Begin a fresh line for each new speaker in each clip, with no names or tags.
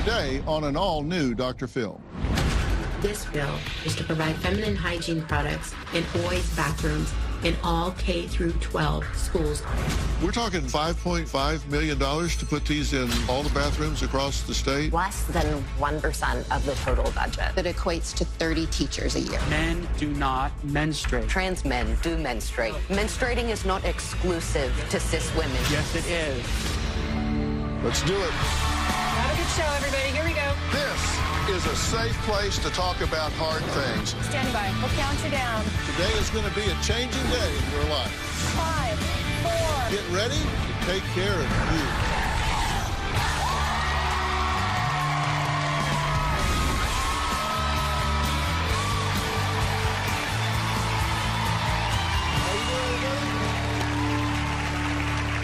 Today on an all-new Dr. Phil.
This bill is to provide feminine hygiene products in boys' bathrooms in all K through 12 schools.
We're talking $5.5 million to put these in all the bathrooms across the state.
Less than 1% of the total budget.
That equates to 30 teachers a year.
Men do not menstruate.
Trans men do menstruate. Menstruating is not exclusive to cis women.
Yes, it is.
Let's do it.
Have a good show, everybody. Here we go.
This is a safe place to talk about hard things.
Stand by. We'll count you down.
Today is going to be a changing day in your life.
5, 4.
Get ready to take care of you.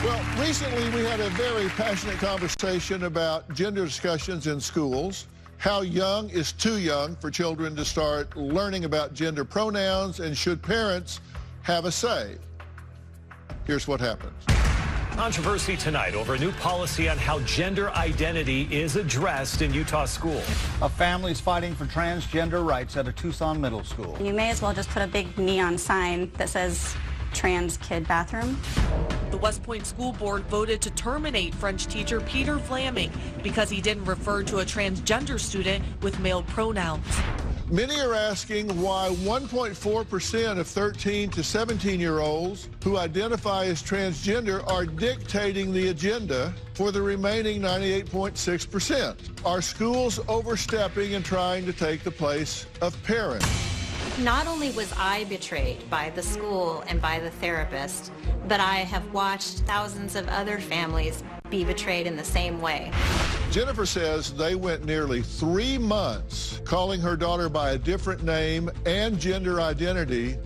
Well, recently we had a very passionate conversation about gender discussions in schools. How young is too young for children to start learning about gender pronouns, and should parents have a say? Here's what happens.
Controversy tonight over a new policy on how gender identity is addressed in Utah schools.
A family's fighting for transgender rights at a Tucson middle school.
You may as well just put a big neon sign that says trans kid bathroom.
The West Point School Board voted to terminate French teacher Peter Flaming because he didn't refer to a transgender student with male pronouns.
Many are asking why 1.4% of 13 to 17-year-olds who identify as transgender are dictating the agenda for the remaining 98.6%. Are schools overstepping and trying to take the place of parents?
Not only was I betrayed by the school and by the therapist, but I have watched thousands of other families be betrayed in the same way.
Jennifer says they went nearly 3 months calling her daughter by a different name and gender identity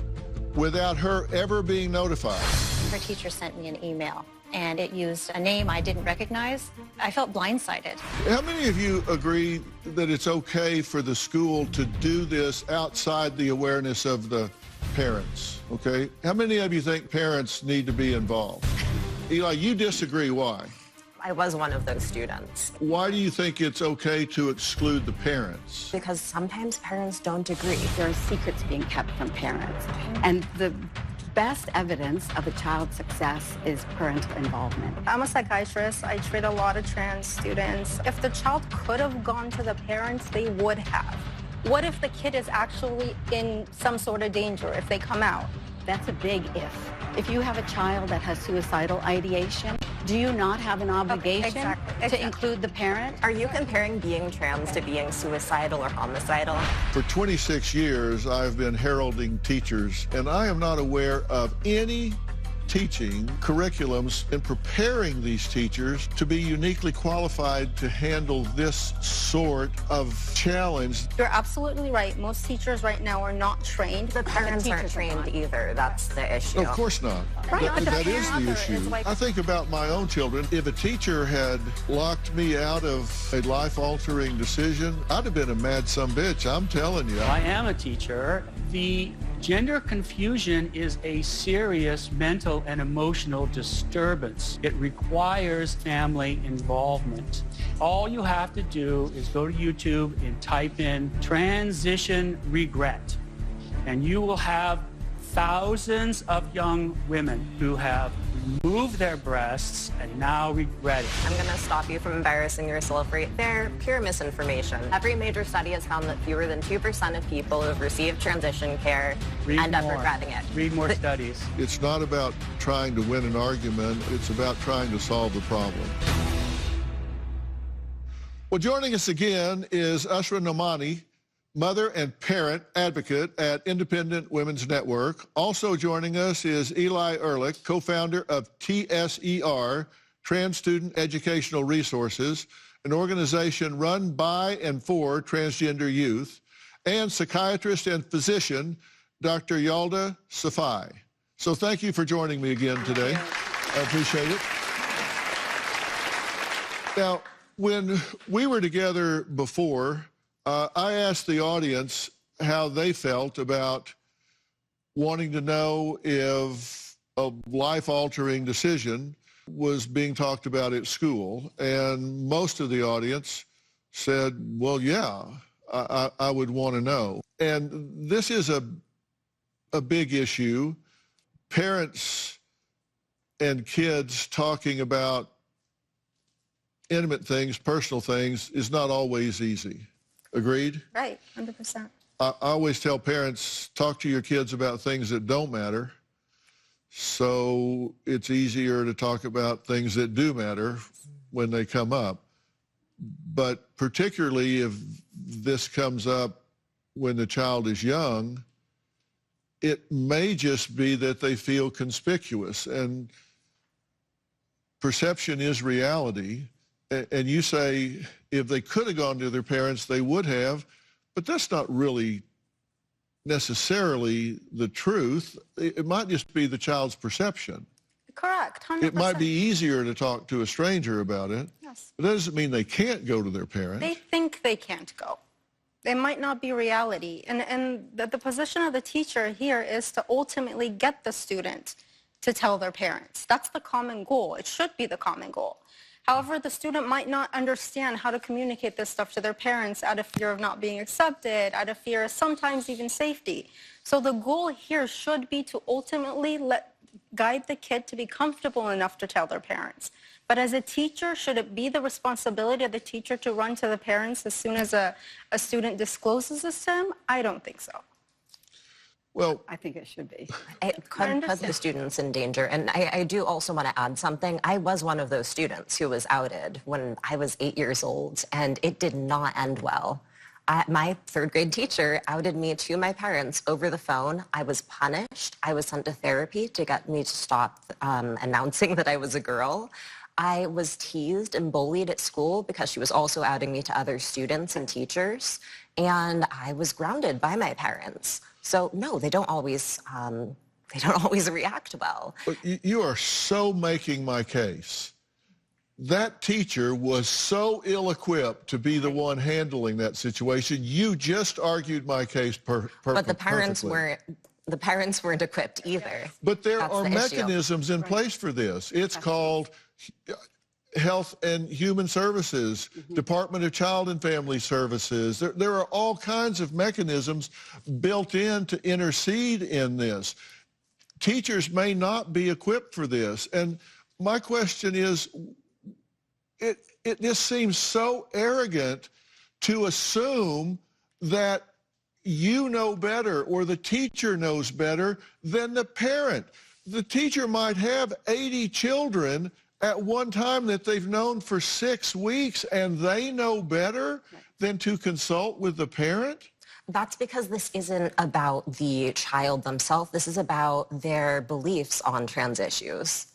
without her ever being notified.
Her teacher sent me an email, and it used a name I didn't recognize. I felt blindsided.
How many of you agree that it's okay for the school to do this outside the awareness of the parents, okay? How many of you think parents need to be involved? Eli, you disagree. Why?
I was one of those students.
Why do you think it's okay to exclude the parents?
Because sometimes parents don't agree.
There are secrets being kept from parents. And the best evidence of a child's success is parental involvement.
I'm a psychiatrist. I treat a lot of trans students. If the child could have gone to the parents, they would have. What if the kid is actually in some sort of danger if they come out?
That's a big if. If you have a child that has suicidal ideation, do you not have an obligation to include the parent?
Are you comparing being trans to being suicidal or homicidal?
For 26 years, I've been heralding teachers, and I am not aware of any teaching curriculums and preparing these teachers to be uniquely qualified to handle this sort of challenge.
You're absolutely right. Most teachers right now are not trained.
The parents aren't trained either. That's the issue.
Of course not.
Right,
That is the issue.
Like...
I think about my own children. If a teacher had locked me out of a life-altering decision, I'd have been a mad sumbitch, I'm telling you.
I am a teacher. The gender confusion is a serious mental and emotional disturbance. It requires family involvement. All you have to do is go to YouTube and type in transition regret, and you will have thousands of young women who have removed their breasts and now regret it.
I'm going to stop you from embarrassing yourself right there. Pure misinformation. Every major study has found that fewer than 2% of people who have received transition care end up regretting it.
Read more studies.
It's not about trying to win an argument. It's about trying to solve the problem. Well, joining us again is Usra Nomani, mother and parent advocate at Independent Women's Network. Also joining us is Eli Ehrlich, co-founder of TSER, Trans Student Educational Resources, an organization run by and for transgender youth, and psychiatrist and physician, Dr. Yalda Safai. So thank you for joining me again today. I appreciate it. Now, when we were together before, I asked the audience how they felt about wanting to know if a life-altering decision was being talked about at school, and most of the audience said, well, yeah, I would want to know. And this is a big issue. Parents and kids talking about intimate things, personal things, is not always easy. Agreed?
Right, 100%.
I always tell parents, talk to your kids about things that don't matter, so it's easier to talk about things that do matter when they come up. But particularly if this comes up when the child is young, it may just be that they feel conspicuous, and perception is reality. And you say if they could have gone to their parents, they would have, but that's not really necessarily the truth. It might just be the child's perception.
Correct, 100%.
It might be easier to talk to a stranger about it.
Yes.
But that doesn't mean they can't go to their parents.
They think they can't go. It might not be reality. And the position of the teacher here is to ultimately get the student to tell their parents. That's the common goal. It should be the common goal. However, the student might not understand how to communicate this stuff to their parents out of fear of not being accepted, out of fear of sometimes even safety. So the goal here should be to ultimately guide the kid to be comfortable enough to tell their parents. But as a teacher, should it be the responsibility of the teacher to run to the parents as soon as a student discloses this to him? I don't think so.
Well,
I think it should be.
It could put the students in danger. And I do also want to add something. I was one of those students who was outed when I was 8 years old, and it did not end well. My third grade teacher outed me to my parents over the phone. I was punished. I was sent to therapy to get me to stop announcing that I was a girl. I was teased and bullied at school because she was also outing me to other students and teachers. And I was grounded by my parents. So no, they don't always react well.
But you are so making my case. That teacher was so ill-equipped to be the one handling that situation. You just argued my case perfectly.
But the parents weren't equipped either.
But there are mechanisms in place for this. It's called Health and Human Services, Department of Child and Family Services. There are all kinds of mechanisms built in to intercede in this. Teachers may not be equipped for this. And my question is, it just seems so arrogant to assume that you know better or the teacher knows better than the parent. The teacher might have 80 children at one time that they've known for 6 weeks, and they know better than to consult with the parent?
That's because this isn't about the child themselves. This is about their beliefs on trans issues.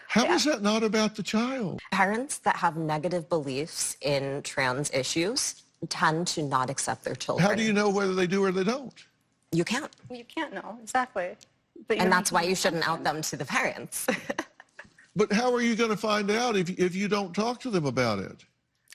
How is that not about the child?
Parents that have negative beliefs in trans issues tend to not accept their children.
How do you know whether they do or they don't?
You can't.
You can't know, exactly.
And that's why you shouldn't out them to the parents.
But how are you going to find out if you don't talk to them about it?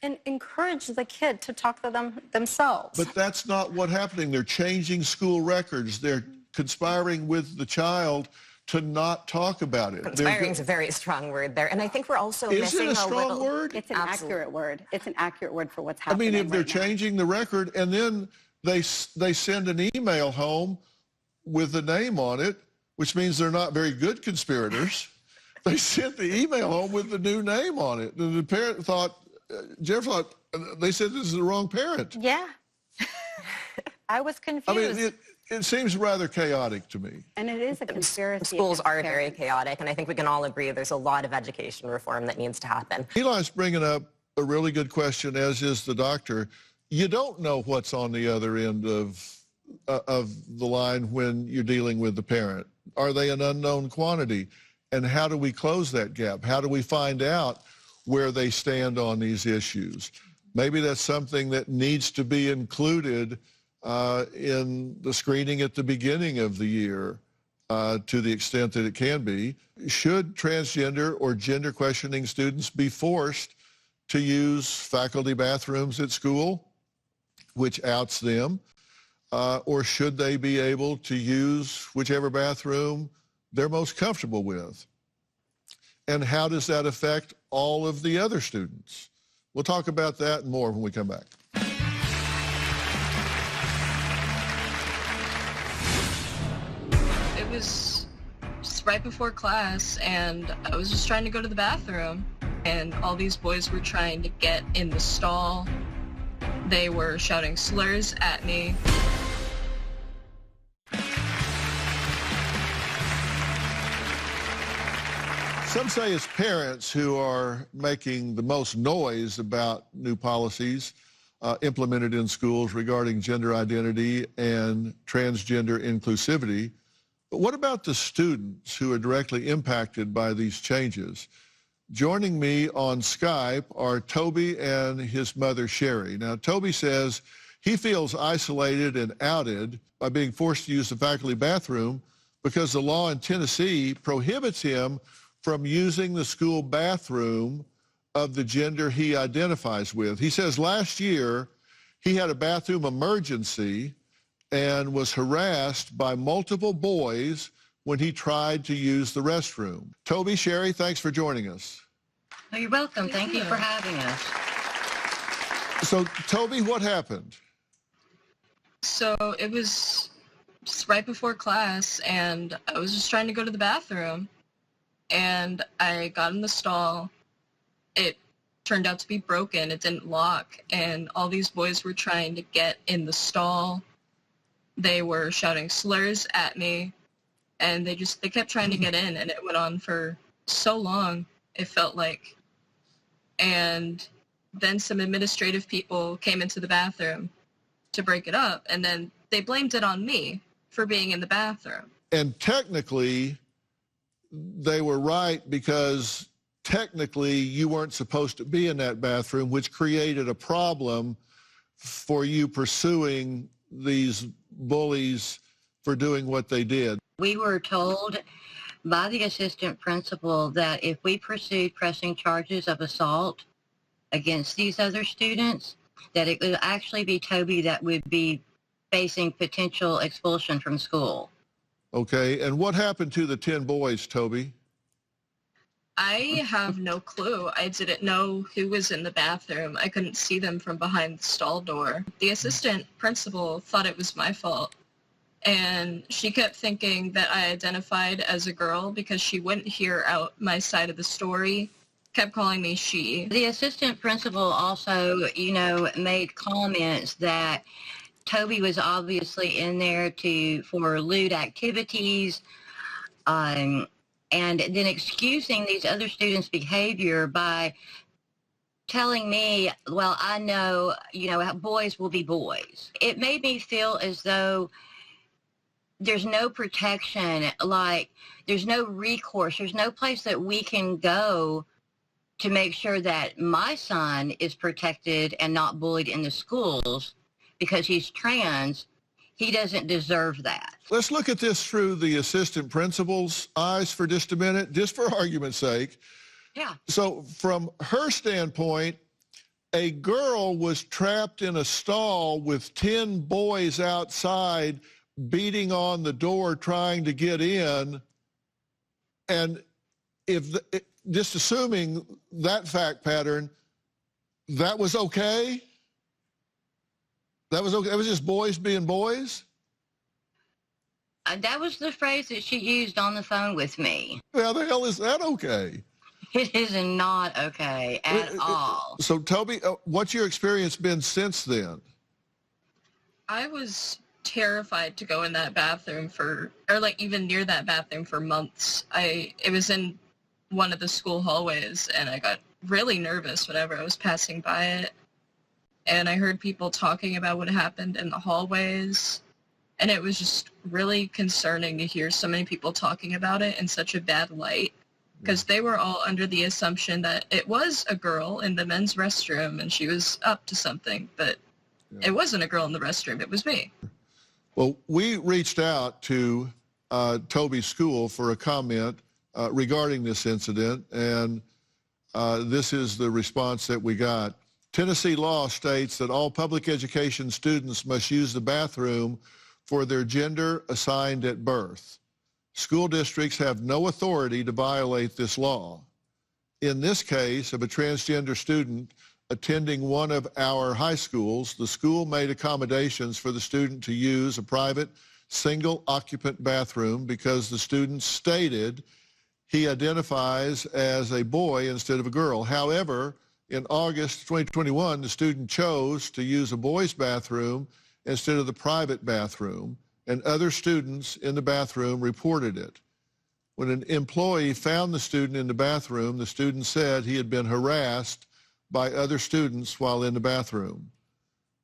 And encourage the kid to talk to them themselves.
But that's not what's happening. They're changing school records. They're conspiring with the child to not talk about it.
Conspiring is a very strong word there. And I think we're also missing
a strong word?
It's an accurate word. It's an accurate word for what's happening.
I mean, if they're changing the record and then they send an email home with the name on it, which means they're not very good conspirators. They sent the email home with the new name on it. And the parent thought, Jeff thought, they said this is the wrong parent.
Yeah. I was confused.
I mean, it seems rather chaotic to me.
And it is a conspiracy.
Schools are very chaotic, and I think we can all agree there's a lot of education reform that needs to happen.
Eli's bringing up a really good question, as is the doctor. You don't know what's on the other end of the line when you're dealing with the parent. Are they an unknown quantity? And how do we close that gap? How do we find out where they stand on these issues? Maybe that's something that needs to be included in the screening at the beginning of the year to the extent that it can be. Should transgender or gender questioning students be forced to use faculty bathrooms at school, which outs them, or should they be able to use whichever bathroom they're most comfortable with? And how does that affect all of the other students? We'll talk about that and more when we come back.
It was just right before class, and I was just trying to go to the bathroom, and all these boys were trying to get in the stall. They were shouting slurs at me.
Some say it's parents who are making the most noise about new policies implemented in schools regarding gender identity and transgender inclusivity. But what about the students who are directly impacted by these changes? Joining me on Skype are Toby and his mother, Sherry. Now, Toby says he feels isolated and outed by being forced to use the faculty bathroom because the law in Tennessee prohibits him from using the school bathroom of the gender he identifies with. He says last year he had a bathroom emergency and was harassed by multiple boys when he tried to use the restroom. Toby, Sherry, thanks for joining us.
Oh, you're welcome. Thank you for having us.
So, Toby, what happened?
So it was just right before class, and I was just trying to go to the bathroom, and I got in the stall. It turned out to be broken. It didn't lock, and all these boys were trying to get in the stall. They were shouting slurs at me, and they kept trying to get in, and it went on for so long, it felt like. And then some administrative people came into the bathroom to break it up, and then they blamed it on me for being in the bathroom.
And technically, they were right, because technically you weren't supposed to be in that bathroom, which created a problem for you pursuing these bullies for doing what they did.
We were told by the assistant principal that if we pursued pressing charges of assault against these other students, that it would actually be Toby that would be facing potential expulsion from school.
Okay, and what happened to the 10 boys, Toby?
I have no clue. I didn't know who was in the bathroom. I couldn't see them from behind the stall door. The assistant principal thought it was my fault, and she kept thinking that I identified as a girl because she wouldn't hear out my side of the story, kept calling me she.
The assistant principal also, made comments that Toby was obviously in there for lewd activities, and then excusing these other students' behavior by telling me, well, I know, boys will be boys. It made me feel as though there's no protection, like there's no recourse, there's no place that we can go to make sure that my son is protected and not bullied in the schools. Because he's trans, he doesn't deserve that.
Let's look at this through the assistant principal's eyes for just a minute, just for argument's sake.
Yeah.
So from her standpoint, a girl was trapped in a stall with 10 boys outside beating on the door trying to get in. And just assuming that fact pattern, that was okay? That was okay? That was just boys being boys?
That was the phrase that she used on the phone with me.
How the hell is that okay?
It is not okay at all.
So, Toby, what's your experience been since then?
I was terrified to go in that bathroom even near that bathroom for months. It was in one of the school hallways, and I got really nervous whenever I was passing by it. And I heard people talking about what happened in the hallways, and it was just really concerning to hear so many people talking about it in such a bad light, because they were all under the assumption that it was a girl in the men's restroom and she was up to something, but it wasn't a girl in the restroom, it was me.
Well, we reached out to Toby's school for a comment regarding this incident, and this is the response that we got. Tennessee law states that all public education students must use the bathroom for their gender assigned at birth. School districts have no authority to violate this law. In this case of a transgender student attending one of our high schools. The school made accommodations for the student to use a private single-occupant bathroom because the student stated he identifies as a boy instead of a girl. However, in August 2021, the student chose to use a boys' bathroom instead of the private bathroom, and other students in the bathroom reported it. When an employee found the student in the bathroom, the student said he had been harassed by other students while in the bathroom.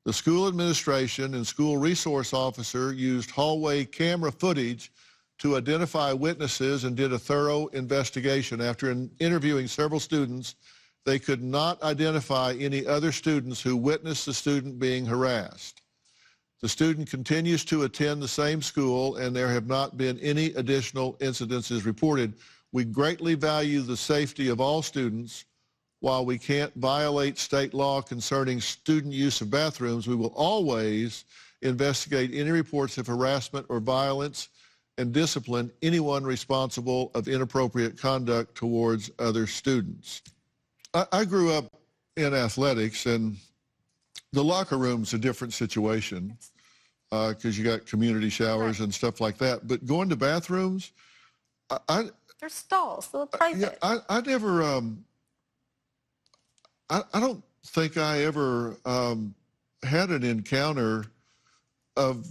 The school administration and school resource officer used hallway camera footage to identify witnesses and did a thorough investigation. After interviewing several students, they could not identify any other students who witnessed the student being harassed. The student continues to attend the same school, and there have not been any additional incidences reported. We greatly value the safety of all students. While we can't violate state law concerning student use of bathrooms, we will always investigate any reports of harassment or violence and discipline anyone responsible of inappropriate conduct towards other students. I grew up in athletics, and the locker room's a different situation because you got community showers and stuff like that. But going to bathrooms,
There's stalls, so it's private.
I never... I don't think I ever had an encounter of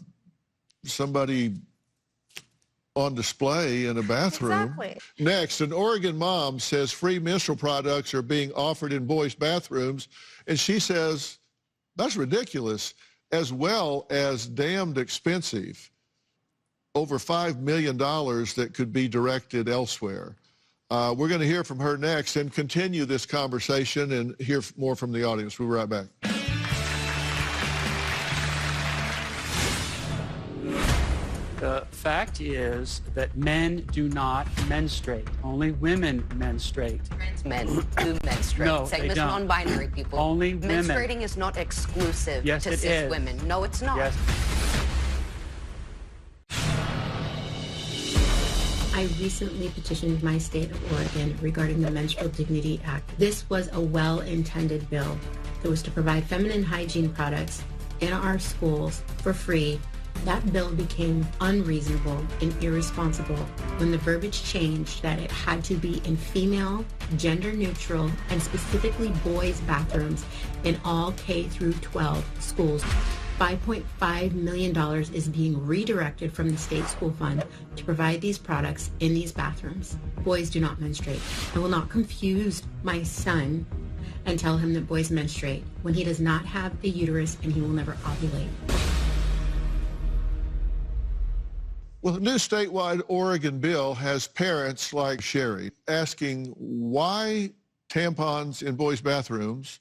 somebody on display in a bathroom.
Exactly.
Next, an Oregon mom says free menstrual products are being offered in boys' bathrooms, and she says that's ridiculous, as well as damned expensive. Over $5 million that could be directed elsewhere. We're going to hear from her next and continue this conversation and hear more from the audience. We'll be right back.
The fact is that men do not menstruate. Only women menstruate.
Trans men do menstruate.
No,
Same
they
as
don't.
non-binary people.
Only women.
Menstruating is not exclusive
Yes,
to
it
cis
is.
women. No, it's not.
Yes.
I recently petitioned my state of Oregon regarding the Menstrual Dignity Act. This was a well-intended bill that was to provide feminine hygiene products in our schools for free. That bill became unreasonable and irresponsible when the verbiage changed that it had to be in female, gender-neutral, and specifically boys' bathrooms in all K through 12 schools. $5.5 million is being redirected from the state school fund to provide these products in these bathrooms. Boys do not menstruate. I will not confuse my son and tell him that boys menstruate when he does not have the uterus and he will never ovulate.
Well, the new statewide Oregon bill has parents like Sherry asking why tampons in boys' bathrooms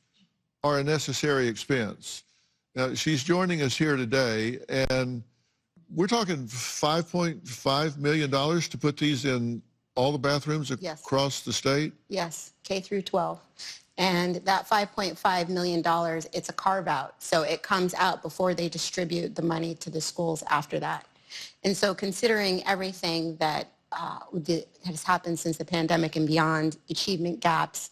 are a necessary expense. Now, she's joining us here today, and we're talking $5.5 million to put these in all the bathrooms across the state?
Yes, K through 12. And that $5.5 million, it's a carve-out. So it comes out before they distribute the money to the schools after that. And so considering everything that has happened since the pandemic and beyond, achievement gaps,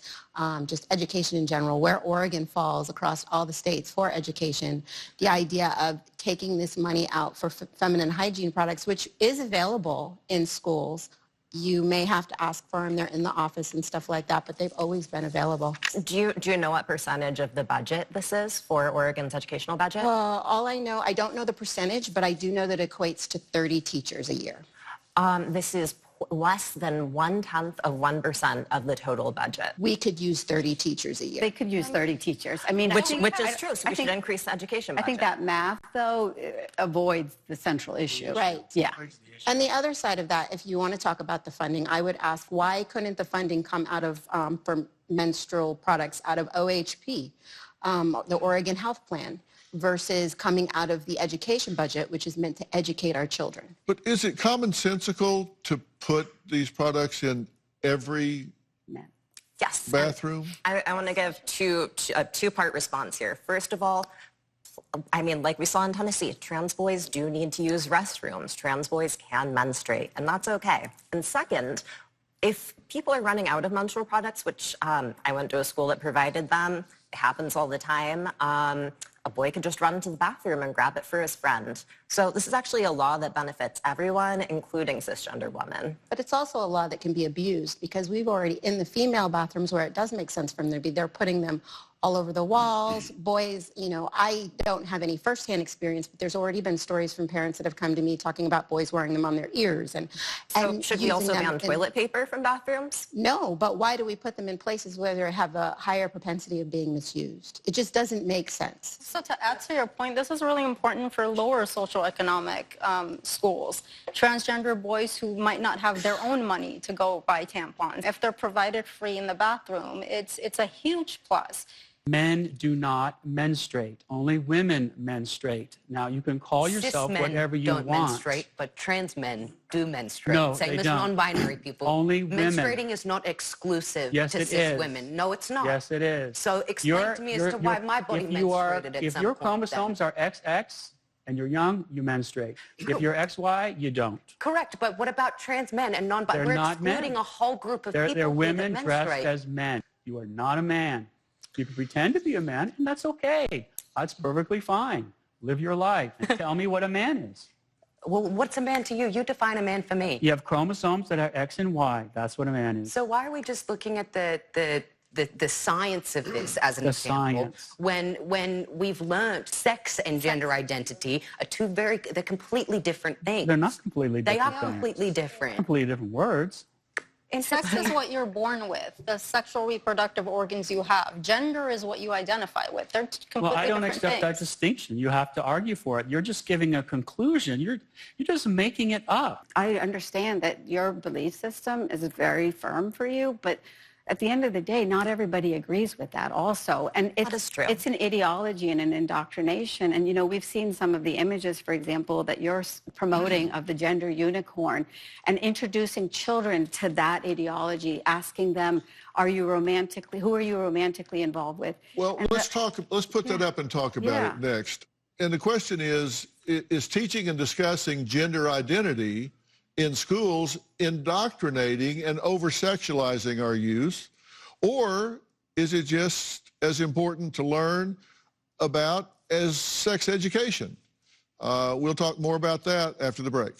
just education in general, where Oregon falls across all the states for education, the idea of taking this money out for feminine hygiene products, which is available in schools. You may have to ask for them. They're in the office and stuff like that, but they've always been available.
Do you know what percentage of the budget this is for Oregon's educational budget?
All I know, I don't know the percentage, but I do know that it equates to 30 teachers a year.
This is less than 0.1% of the total budget.
We could use 30 teachers a year.
They could use 30 teachers. I mean,
which is true. So we should increase the education budget.
I think that math, though, avoids the central issue.
Right.
Yeah.
And the other side of that, if you want to talk about the funding, I would ask why couldn't the funding come out of for menstrual products out of OHP, the Oregon Health Plan, versus coming out of the education budget, which is meant to educate our children.
But is it commonsensical to put these products in every bathroom?
I want to give a two-part response here. First of all, I mean, like we saw in Tennessee, trans boys do need to use restrooms. Trans boys can menstruate, and that's okay. And second, if people are running out of menstrual products, which I went to a school that provided them, It happens all the time. A boy could just run into the bathroom and grab it for his friend. So this is actually a law that benefits everyone, including cisgender women.
But it's also a law that can be abused because we've already, in the female bathrooms where it does make sense for them to be, they're putting them all over the walls. Boys, you know, I don't have any firsthand experience, but there's already been stories from parents that have come to me talking about boys wearing them on their ears.
So should we also ban toilet paper from bathrooms?
No, but why do we put them in places where they have a higher propensity of being misused? It just doesn't make sense.
So to add to your point, this is really important for lower socioeconomic schools. Transgender boys who might not have their own money to go buy tampons, if they're provided free in the bathroom, it's a huge plus.
Men do not menstruate. Only women menstruate. Now, you can call yourself whatever you want.
Cis men don't menstruate, but trans men do menstruate.
No,
Same
they
as
don't.
non-binary people.
Only women.
Menstruating is not exclusive to cis
is.
women. No, it's not.
Yes, it is.
So explain to me as to why my body menstruated at
If
some
your
point
chromosomes are XX and you're young, you menstruate. If you're XY, you don't.
Correct, but what about trans men and non-binary?
They're
We're
not
excluding
men.
a whole group of people
They're women
that
dressed
menstruate.
as men. You are not a man. You can pretend to be a man, and that's okay. That's perfectly fine. Live your life and tell me what a man is.
Well, what's a man to you? You define a man for me.
You have chromosomes that are X and Y. That's what a man is.
So why are we just looking at the science of this as an
The
example
science.
when we've learned sex and gender identity are they're completely different things?
They're not completely
They
different
are
things.
completely different.
Completely different words.
And sex is what you're born with, the sexual reproductive organs you have. Gender is what you identify with. They're completely
Well, I don't
different
accept that
things.
distinction. You have to argue for it. You're just giving a conclusion. You're just making it up.
I understand that your belief system is very firm for you, but at the end of the day, not everybody agrees with that also. And it's an ideology and an indoctrination. And, you know, we've seen some of the images, for example, that you're promoting of the gender unicorn and introducing children to that ideology, asking them, who are you romantically involved with?
Well,
And
let's put that up and talk about it next. And the question is teaching and discussing gender identity in schools indoctrinating and over-sexualizing our youth, or is it just as important to learn about as sex education? We'll talk more about that after the break.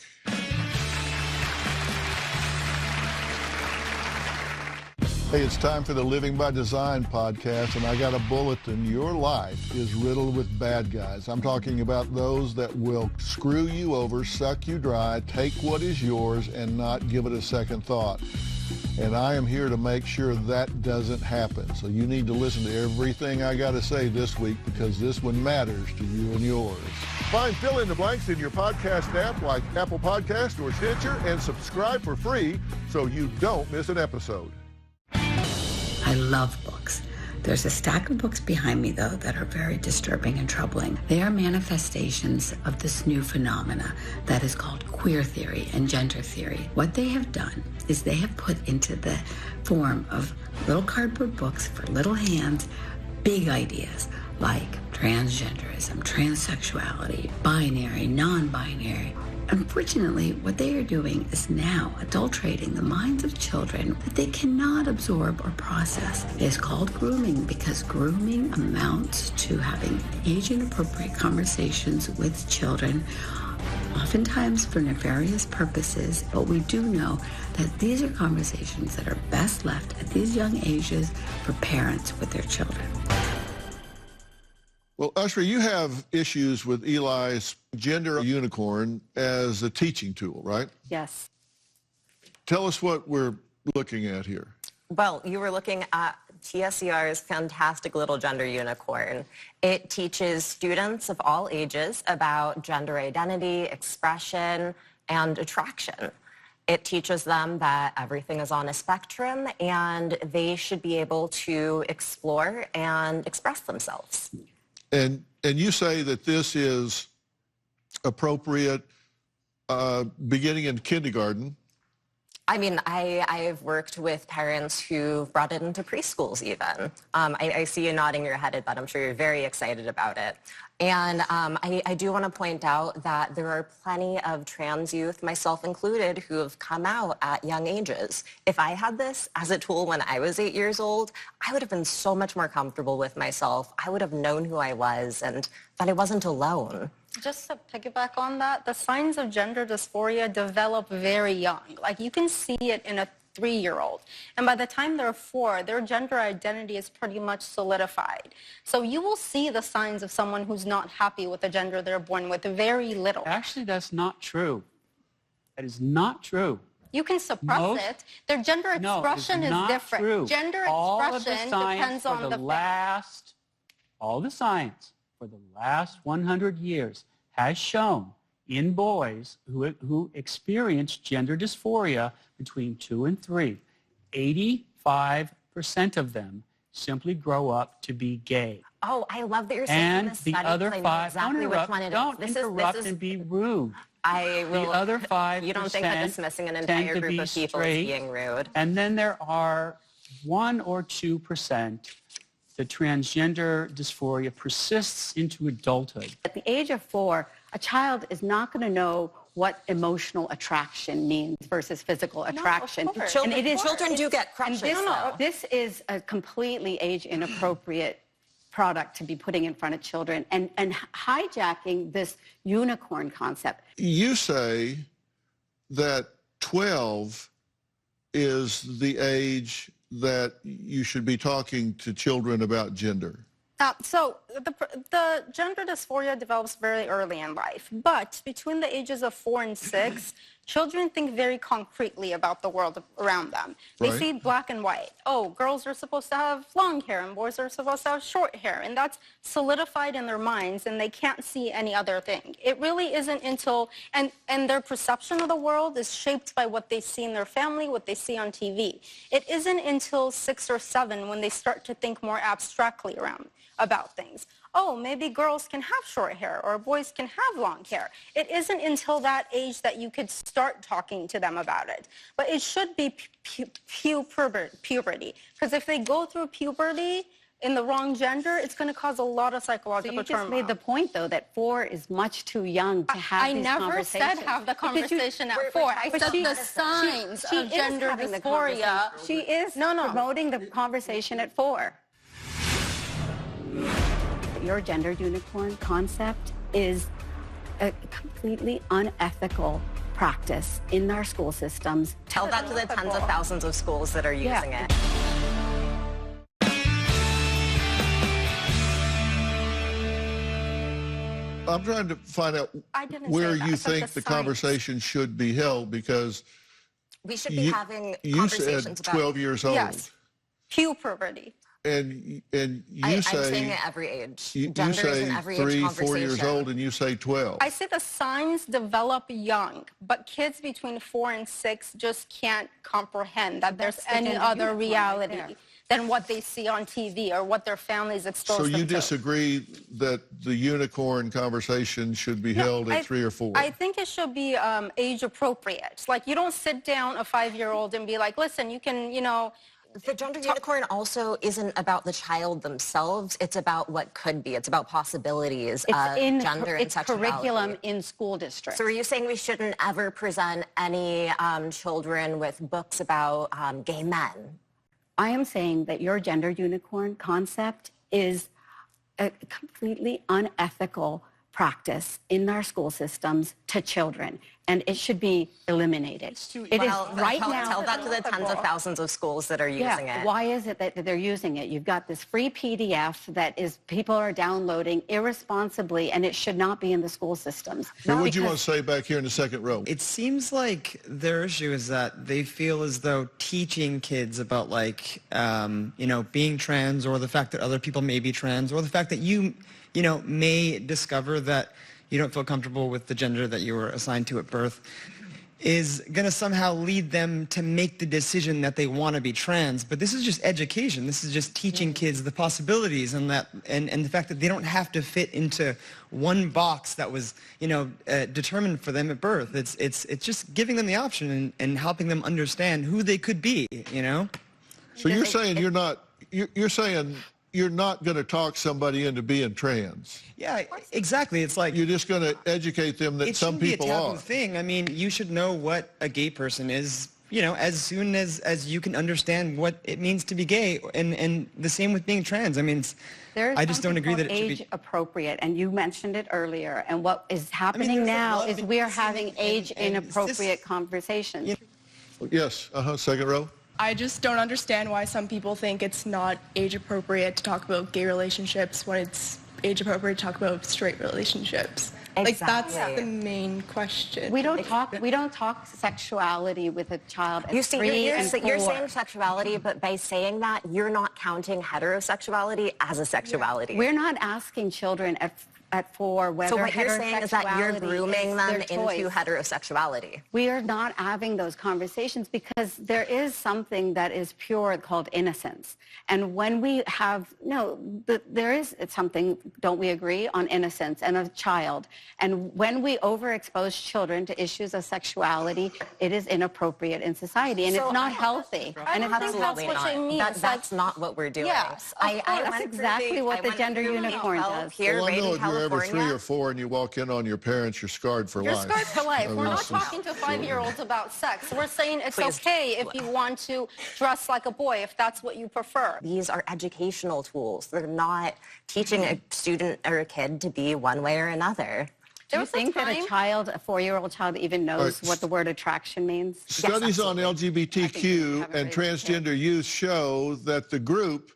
Hey, it's time for the Living by Design podcast, and I got a bulletin. Your life is riddled with bad guys. I'm talking about those that will screw you over, suck you dry, take what is yours, and not give it a second thought. And I am here to make sure that doesn't happen. So you need to listen to everything I got to say this week because this one matters to you and yours. Find Fill in the Blanks in your podcast app like Apple Podcast or Stitcher and subscribe for free so you don't miss an episode.
I love books. There's a stack of books behind me, though, that are very disturbing and troubling. They are manifestations of this new phenomena that is called queer theory and gender theory. What they have done is they have put into the form of little cardboard books for little hands big ideas like transgenderism, transsexuality, binary, non-binary. Unfortunately, what they are doing is now adulterating the minds of children that they cannot absorb or process. It is called grooming because grooming amounts to having age-inappropriate conversations with children, oftentimes for nefarious purposes, but we do know that these are conversations that are best left at these young ages for parents with their children.
Well, Ushra, you have issues with Eli's gender unicorn as a teaching tool, right?
Yes.
Tell us what we're looking at here.
Well, you were looking at TSER's fantastic little gender unicorn. It teaches students of all ages about gender identity, expression, and attraction. It teaches them that everything is on a spectrum and they should be able to explore and express themselves.
And you say that this is appropriate beginning in kindergarten
I mean, I've worked with parents who brought it into preschools even. I see you nodding your head at that. I'm sure you're very excited about it. And I do want to point out that there are plenty of trans youth, myself included, who have come out at young ages. If I had this as a tool when I was 8 years old, I would have been so much more comfortable with myself. I would have known who I was and that I wasn't alone.
Just to piggyback on that, the signs of gender dysphoria develop very young. Like you can see it in a 3-year-old. And by the time they're 4, their gender identity is pretty much solidified. So you will see the signs of someone who's not happy with the gender they're born with very little.
Actually, that's not true. That is not true.
You can suppress it. Their gender expression is different.
True.
Gender
all
expression depends on the
last, all the science for the last 100 years has shown in boys who experience gender dysphoria between 2 and 3, 85% of them simply grow up to be gay.
Oh, I love that you're saying this study.
And the other 5,
don't
interrupt and be rude.
I will.
The other 5%.
You don't think that dismissing an entire group of people is being rude?
And then there are 1 or 2%. The transgender dysphoria persists into adulthood.
At the age of 4, a child is not going to know what emotional attraction means versus physical attraction.
Children do get crushes.
This is a completely age inappropriate product to be putting in front of children and hijacking this unicorn concept.
You say that 12 is the age that you should be talking to children about gender.
So the gender dysphoria develops very early in life, but between the ages of 4 and 6, children think very concretely about the world around them. They see black and white. Oh, girls are supposed to have long hair and boys are supposed to have short hair, and that's solidified in their minds, and they can't see any other thing. It really isn't until, and their perception of the world is shaped by what they see in their family, what they see on TV. It isn't until 6 or 7 when they start to think more abstractly about things. Oh, maybe girls can have short hair or boys can have long hair. It isn't until that age that you could start talking to them about it. But it should be puberty. Because if they go through puberty in the wrong gender, it's going to cause a lot of psychological turmoil.
So you just made the point, though, that 4 is much too young to have these conversations.
I never said have the conversation at 4. I said the signs of gender dysphoria.
She is promoting the conversation at 4. Your gender unicorn concept is a completely unethical practice in our school systems.
Tell that to the tens of thousands of schools that are using it.
I'm trying to find out where you think the conversation should be held, because
we should be having
you
said
12 years old.
Yes, puberty.
And you
I'm
say
saying at every age.
You
Gender
say
is in every age
3, 4 years old, and you say 12.
I say the signs develop young, but kids between 4 and 6 just can't comprehend that there's any other reality than what they see on TV or what their families expose them to.
So you disagree that the unicorn conversation should be held at 3 or 4?
I think it should be age appropriate. Like, you don't sit down a 5-year-old and be like, listen, you can,
The gender unicorn also isn't about the child themselves. It's about what could be. It's about possibilities of gender and sexuality.
It's curriculum in school districts.
So are you saying we shouldn't ever present any children with books about gay men?
I am saying that your gender unicorn concept is a completely unethical practice in our school systems to children, and it should be eliminated. It is right now.
Tell that to the tens of thousands of schools that are using it.
Why is it that they're using it? You've got this free PDF that people are downloading irresponsibly, and it should not be in the school systems.
What would you want to say back here in the second row?
It seems like their issue is that they feel as though teaching kids about, like, being trans, or the fact that other people may be trans, or the fact that you may discover that you don't feel comfortable with the gender that you were assigned to at birth. is going to somehow lead them to make the decision that they want to be trans. But this is just education. This is just teaching kids the possibilities and the fact that they don't have to fit into one box that was, determined for them at birth. It's just giving them the option and helping them understand who they could be,
So you're saying you're saying you're not going to talk somebody into being trans.
Yeah, exactly. It's like
you're just going to educate them that some people
are. It shouldn't be a taboo
are.
thing. I mean, you should know what a gay person is, as soon as you can understand what it means to be gay, and the same with being trans. I mean, I just don't agree that it should be
age appropriate, and you mentioned it earlier. And what is happening now is we are having age inappropriate conversations.
Yes. Second row.
I just don't understand why some people think it's not age appropriate to talk about gay relationships when it's age appropriate to talk about straight relationships.
Exactly.
Like that's the main question.
We don't talk sexuality with a child at
You see,
3 and 4.
you're saying sexuality, but by saying that, you're not counting heterosexuality as a sexuality.
We're not asking children at 4 whether
so what you're saying is that you're grooming them into heterosexuality.
We are not having those conversations because there is something that is pure called innocence. And when we have, there is something, don't we agree, on innocence and a child. And when we overexpose children to issues of sexuality, it is inappropriate in society and it's not healthy.
I don't think that's what I mean.
That's not what we're doing.
Yes,
that's exactly what the gender unicorn does.
Here,
Well, I know
in
if you're ever
California,
3 or 4 and you walk in on your parents, you're scarred for life.
You're scarred for life.
I mean,
We're not
this is-
talking to 5-year-olds about sex. We're saying it's
Please.
okay if you want to dress like a boy, if that's what you prefer.
These are educational tools. They're not teaching a student or a kid to be one way or another.
Do you think that a 4-year-old child even knows what the word attraction means?
Studies on LGBTQ and transgender youth show that the group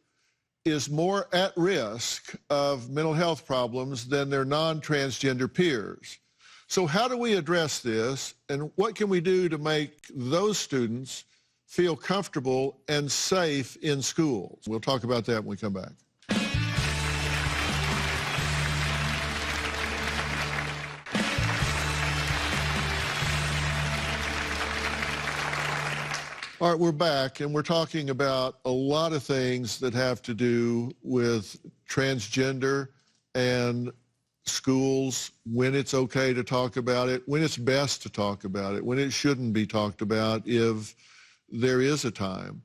is more at risk of mental health problems than their non-transgender peers. So how do we address this, and what can we do to make those students feel comfortable and safe in schools? We'll talk about that when we come back. All right, we're back, and we're talking about a lot of things that have to do with transgender and schools, when it's okay to talk about it, when it's best to talk about it, when it shouldn't be talked about if there is a time.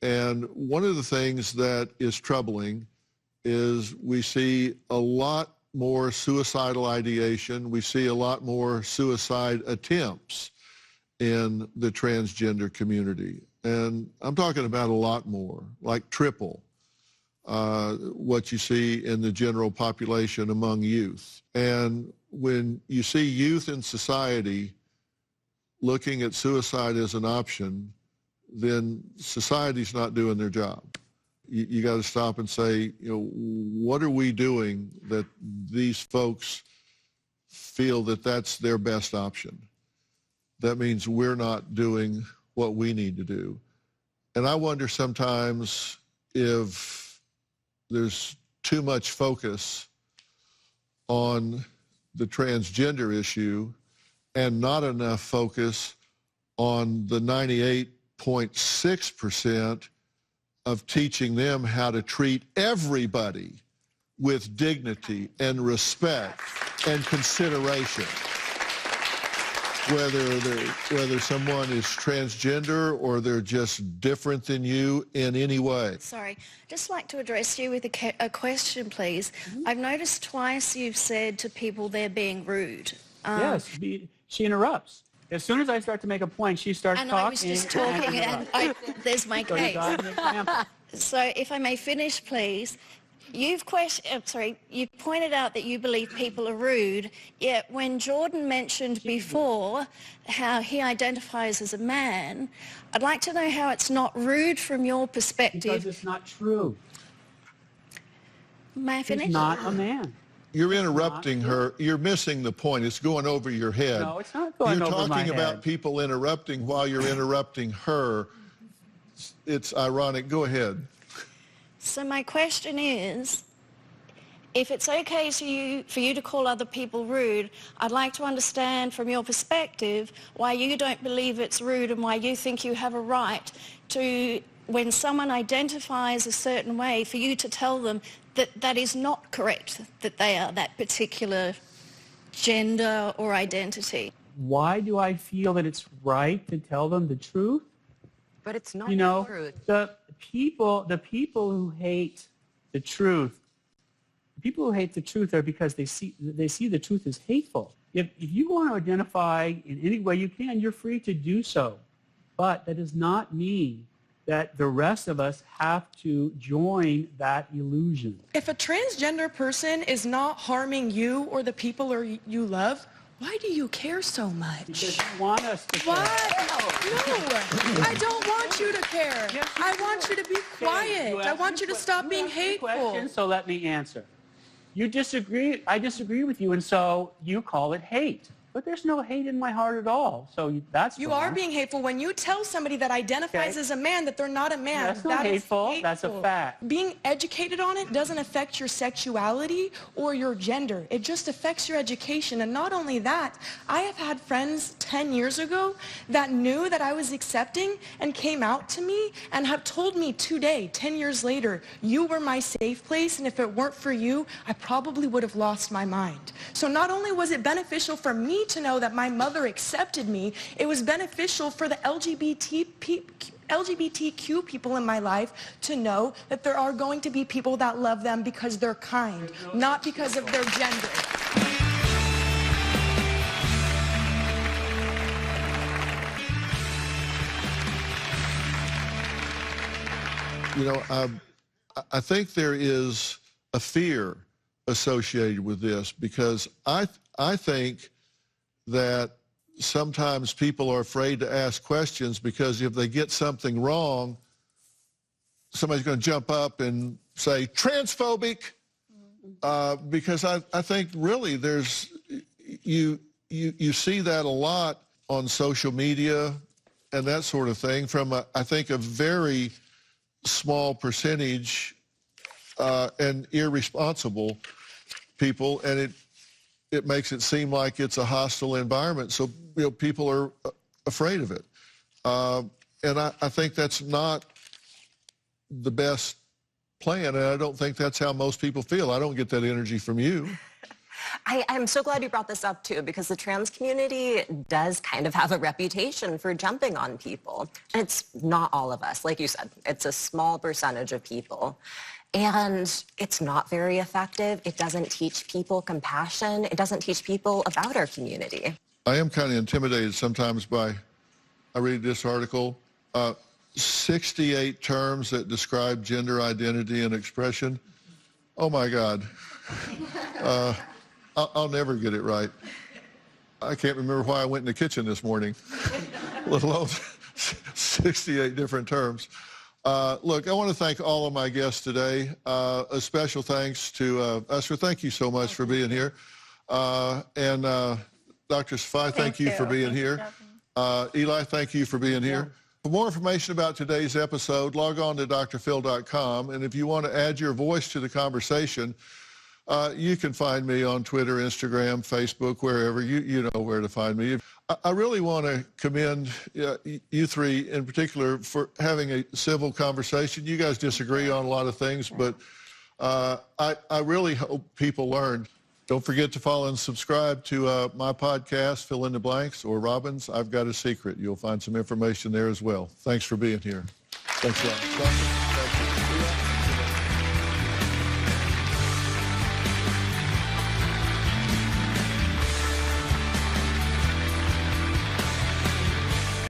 And one of the things that is troubling is we see a lot more suicidal ideation. We see a lot more suicide attempts in the transgender community. And I'm talking about a lot more, like triple what you see in the general population among youth. And when you see youth in society looking at suicide as an option, then society's not doing their job. You got to stop and say, what are we doing that these folks feel that that's their best option? That means we're not doing what we need to do. And I wonder sometimes if there's too much focus on the transgender issue and not enough focus on the 98.6% of teaching them how to treat everybody with dignity and respect and consideration. Whether someone is transgender or they're just different than you in any way.
Sorry, just like to address you with a question, please. I've noticed twice you've said to people they're being rude.
Yes, she interrupts. As soon as I start to make a point, she starts talking.
And I was just talking, and there's my
So you
case.
got an example.
So if I may finish, please. You pointed out that you believe people are rude, yet when Jordan mentioned before how he identifies as a man, I'd like to know how it's not rude from your perspective.
Because it's not true.
May I finish?
He's not a man.
You're interrupting her. You're missing the point. It's going over your head.
No, it's not going
over
my head.
You're talking about people interrupting while you're interrupting her. It's ironic. Go ahead.
So my question is, if it's okay for you to call other people rude, I'd like to understand from your perspective why you don't believe it's rude and why you think you have a right to, when someone identifies a certain way, for you to tell them that that is not correct, that they are that particular gender or identity.
Why do I feel that it's right to tell them the truth?
But it's not
the
truth.
The people who hate the truth, are because they see the truth as hateful. If you want to identify in any way you can, you're free to do so. But that does not mean that the rest of us have to join that illusion.
If a transgender person is not harming you or the people you love, why do you care so much?
Because you want us to care.
Why? No, I don't want you to care. I want you to be quiet. I want you to stop being hateful.
Question, so let me answer. You disagree, I disagree with you, and so you call it hate. But there's no hate in my heart at all, so that's
You
wrong.
are being hateful when you tell somebody that identifies as a man that they're not a man.
That's not hateful. That's a fact.
Being educated on it doesn't affect your sexuality or your gender. It just affects your education. And not only that, I have had friends 10 years ago that knew that I was accepting and came out to me and have told me today, 10 years later, you were my safe place, and if it weren't for you, I probably would have lost my mind. So not only was it beneficial for me to know that my mother accepted me, it was beneficial for the LGBTQ people in my life to know that there are going to be people that love them because they're kind, not because of their gender.
You know, I think there is a fear associated with this because I think that sometimes people are afraid to ask questions because if they get something wrong, somebody's going to jump up and say, transphobic, because I think really there's, you see that a lot on social media and that sort of thing from, I think, a very small percentage and irresponsible people, and it makes it seem like it's a hostile environment, so people are afraid of it. And I think that's not the best plan, and I don't think that's how most people feel. I don't get that energy from you.
I'm so glad you brought this up, too, because the trans community does kind of have a reputation for jumping on people. And it's not all of us. Like you said, it's a small percentage of people. And it's not very effective. It doesn't teach people compassion. It doesn't teach people about our community.
I am kind of intimidated sometimes by, I read this article, 68 terms that describe gender identity and expression. Oh, my God. I'll never get it right. I can't remember why I went in the kitchen this morning, let alone 68 different terms. Look, I want to thank all of my guests today. A special thanks to Usher. Thank you so much for being here. And Dr. Safai, thank you for being here. Eli, thank you for being here. For more information about today's episode, log on to drphil.com. And if you want to add your voice to the conversation, you can find me on Twitter, Instagram, Facebook, wherever. You know where to find me. I really want to commend you three in particular for having a civil conversation. You guys disagree on a lot of things, but I really hope people learn. Don't forget to follow and subscribe to my podcast, Fill in the Blanks, or Robin's I've Got a Secret. You'll find some information there as well. Thanks for being here. Thanks a lot.